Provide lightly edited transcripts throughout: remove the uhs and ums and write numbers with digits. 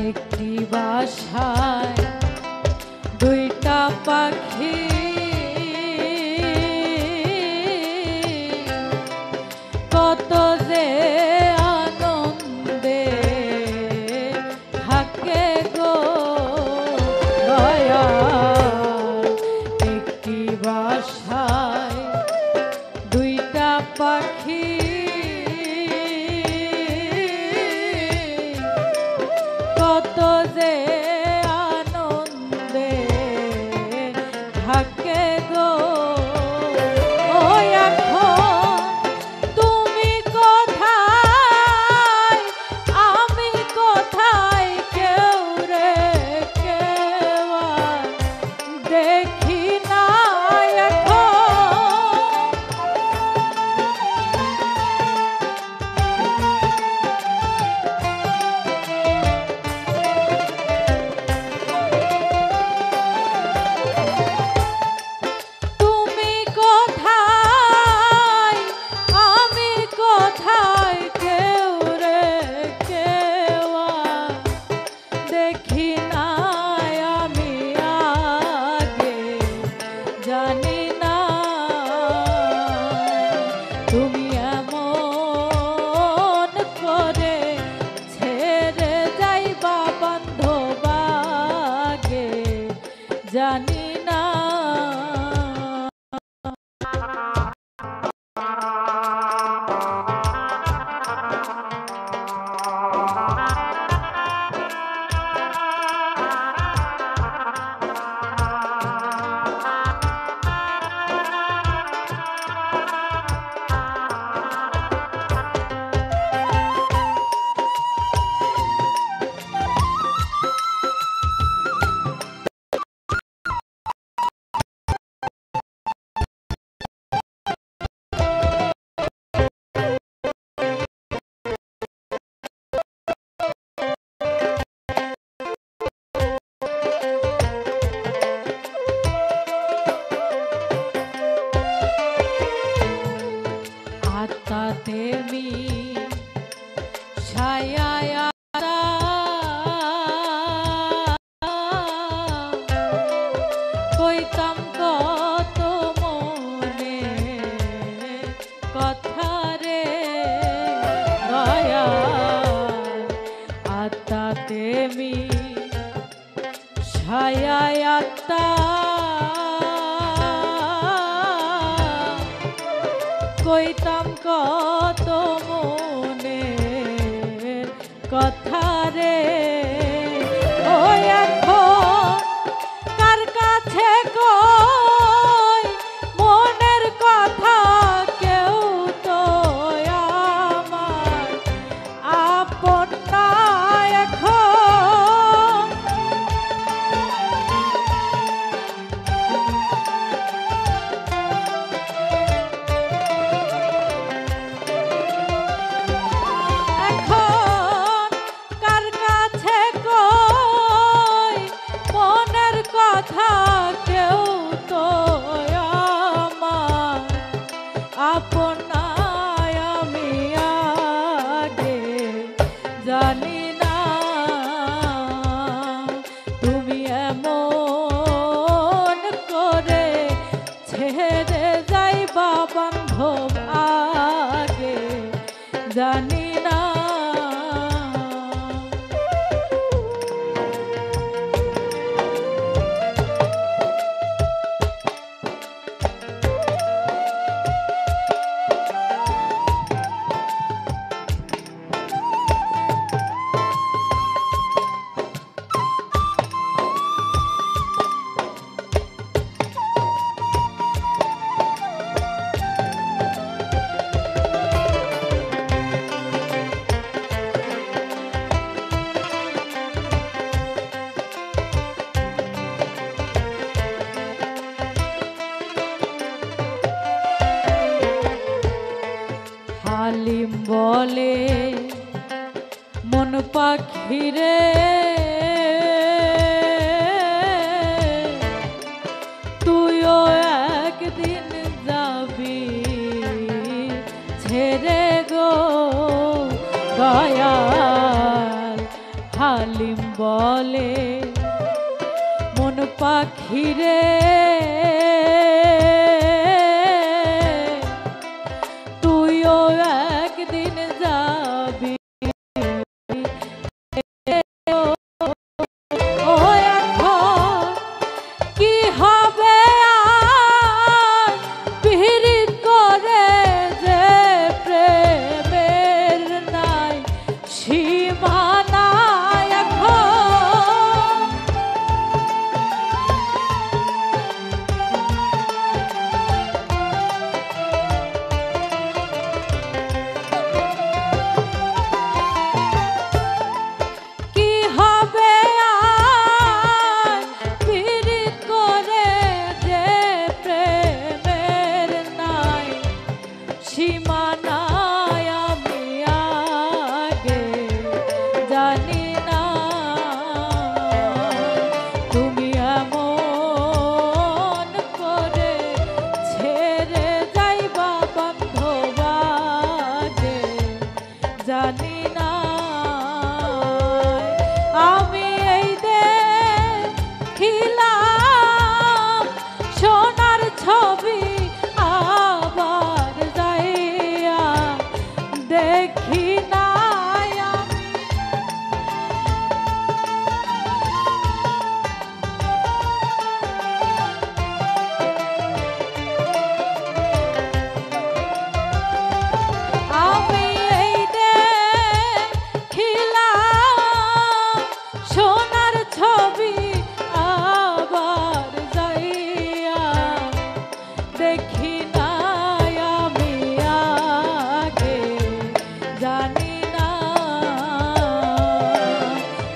একটি বাসায় দুইটা পাখি কত যে আনন্দে থাকে গো দয়াল। একটি বাসায় দুইটা পাখি কত যে আনন্দে থাকে গো। ও এখন তুমি কোথায় আমি কোথায় কেউ রে কেউ আর দেখি না এখন। জানি না তেমি ছায়া কইতাম কত মনে কথা রে দয়াল। আত্মা তেমি ছায়া আত্মা কইতাম কত মনে কথা রে। ও এখন কার কাছে কই মনের কথা কেউ তো আমার আপন না এখন। কথা কেউ তো আমার আপন আমি আগে জানি না। তুমি এমন করে ছেড়ে যাইবা বান্ধব আগে জানি না। হালিম বলে মন পাখিরে তুইও একদিন যাবি ছেড়ে গো দয়াল। হালিম বলে মন পাখিরে তুইও একদিন যাবি। ও এখন কি হবে আর পিরিত করে যে প্রেমের নাই সীমানা এখন কি হবে আর পিরিত করে যে প্রেমের নাই সীমানা আমি আগে জানি না তুমি এমন করে ছেড়ে যাইবা বান্ধব আগে জানি না আমি এই দেখিলাম সোনার ছবি আবার যাইয়া দেখি নাই আমি আমি এই দেখিলাম সোনার ছবি আবার যাইয়া দেখি নাই আমি আগে জানি না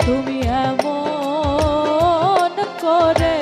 তুমি এমন করে